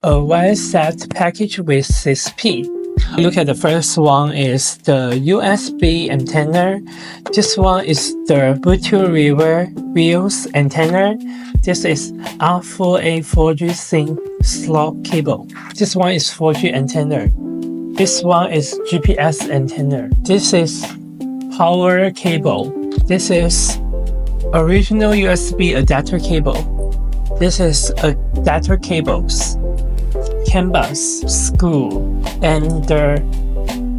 a wireset package with 6P. Look at the first one is the USB antenna. This one is the Bluetooth rear wheels antenna. This is R4A 4G sync slot cable. This one is 4G antenna. This one is GPS antenna. This is power cable. This is original USB adapter cable. This is adapter cables, CAN bus, screw, and the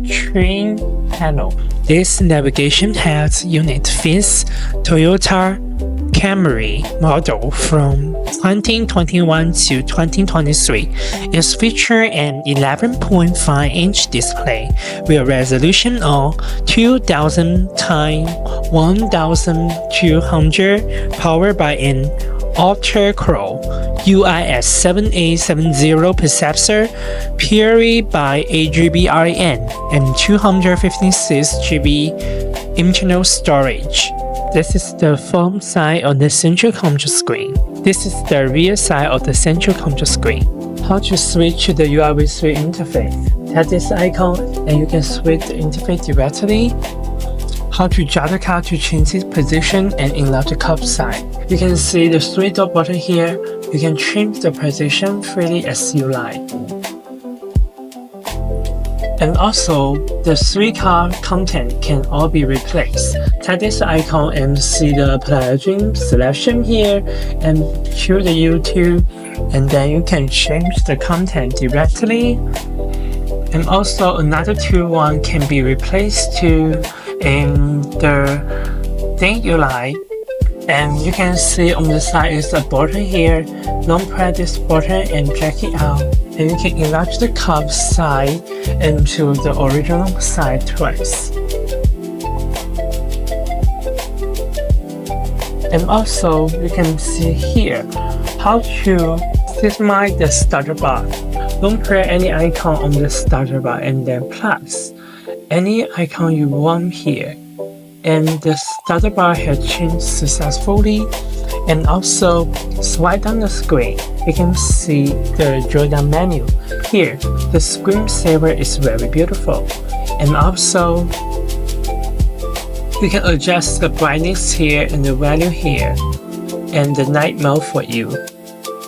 train panel. This navigation head unit fits Toyota Camry model from 2021 to 2023. It features an 11.5-inch display with a resolution of 2000 x 1200, powered by an octa-core UIS 7870 processor, paired by 8GB RAM and 256GB internal storage. This is the front side of the central computer screen. This is the rear side of the central computer screen. How to switch to the UIV3 interface? Tap this icon and you can switch the interface directly. How to drive the car to change its position and enlarge the curb side. You can see the 3-dot button here. You can change the position freely as you like. And also, the 3 car content can all be replaced. Tap this icon and see the plugin selection here and choose the YouTube, and then you can change the content directly. And also another 2 can be replaced too in the thing you like. And you can see on the side is a button here. Long press this button and drag it out, and you can enlarge the curb side into the original side twice. And also you can see here how to systemize the starter bar. Don't press any icon on the starter bar and then plus any icon you want here. And the starter bar has changed successfully. And also swipe down the screen, you can see the drop down menu. Here, the screensaver is very beautiful. And also, you can adjust the brightness here and the value here, and the night mode for you.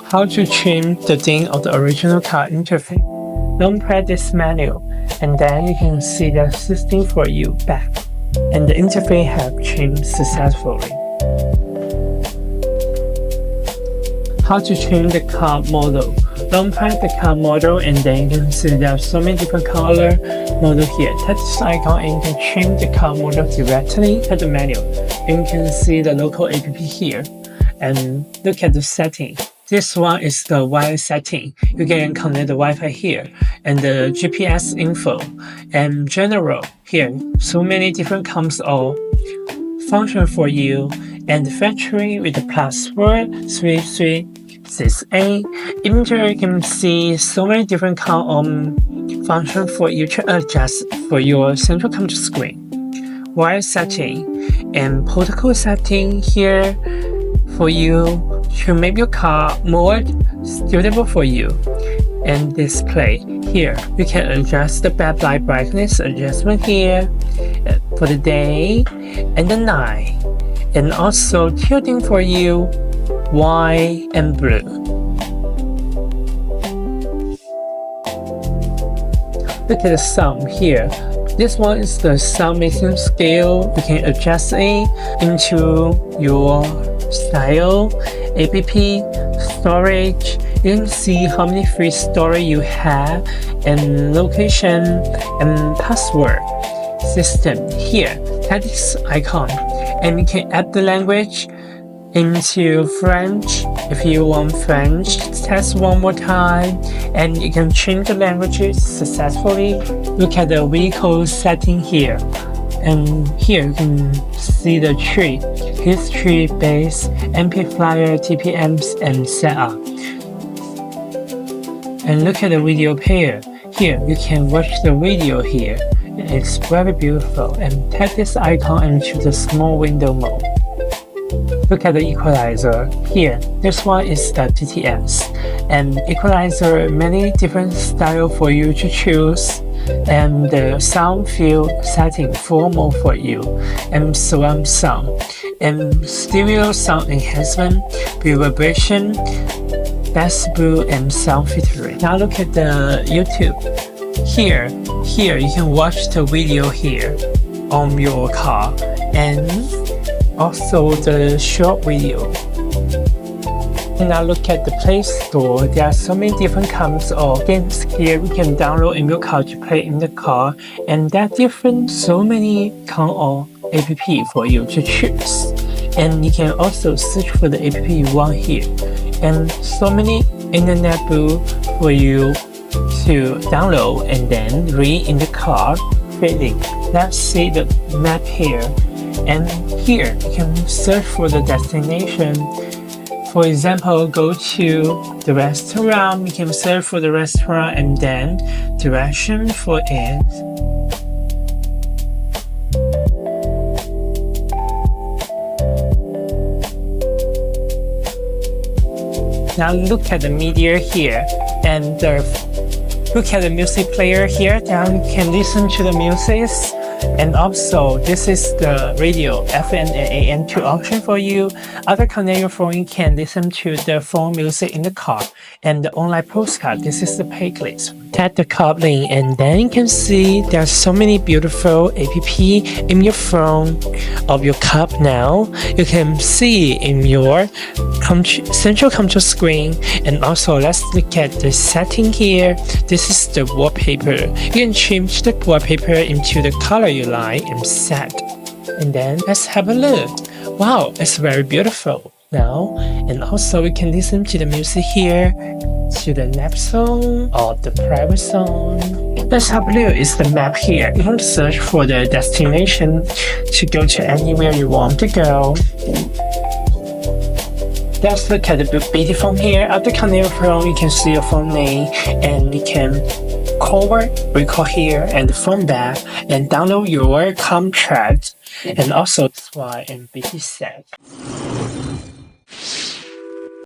How to change the theme of the original car interface? Don't press this menu, and then you can see the system for you back. And the interface have changed successfully. How to change the car model? Don't press the car model, and then you can see there are so many different color model here. Tap this icon and you can change the car model directly at the menu. And you can see the local app here. And look at the setting. This one is the wire setting. You can connect the Wi-Fi here, and the GPS info, and general here. So many different comes of function for you, and factory with the password 3368. In here you can see so many different kind of function for you to adjust for your central computer screen. Wire setting and protocol setting here for you to make your car more suitable for you. And display here, you can adjust the backlight brightness adjustment here for the day and the night, and also tilting for you white and blue. Look at the sound here. This one is the sound mixing scale. You can adjust it into your style, app, storage. You can see how many free storage you have, and location and password system here. Tap this icon and you can add the language into French. If you want French, test one more time and you can change the languages successfully. Look at the vehicle setting here, and here you can see the tree, history, base, amplifier, TPMs, and setup. And look at the video player. Here you can watch the video here. It's very beautiful. And tap this icon and choose the small window mode. Look at the equalizer here. This one is the PTS, and equalizer many different style for you to choose, and the sound field setting formal for you, and surround sound, and stereo sound enhancement, reverberation, bass blue, and sound filtering. Now look at the YouTube. Here you can watch the video here on your car, and also the short video. Now look at the Play Store. There are so many different kinds of games here you can download in your car to play in the car, and there are so many kind of app for you to choose. And you can also search for the app you want here, and so many internet book for you to download and then read in the car feeling. Let's see the map here, and here you can search for the destination. For example, go to the restaurant, you can search for the restaurant and then direction for it. Now look at the media here, and look at the music player here. Now you can listen to the music. And also, this is the radio, FM and AM, two option for you. Other connect your phone, you can listen to the phone music in the car. And the online postcard, this is the playlist. Tap the CarPlay, and then you can see there's so many beautiful app in your phone of your car now. You can see in your central control screen. And also, let's look at the setting here. This is the wallpaper. You can change the wallpaper into the color you like and set. And then let's have a look. Wow, it's very beautiful now. And also we can listen to the music here, to the left song or the private song. Let's have a look. It's the map here. You can search for the destination to go to anywhere you want to go. Let's look at the BT phone here. After connecting your phone, you can see your phone name, and you can record here and phone back, and download your contract, and also X, Y, and BT set.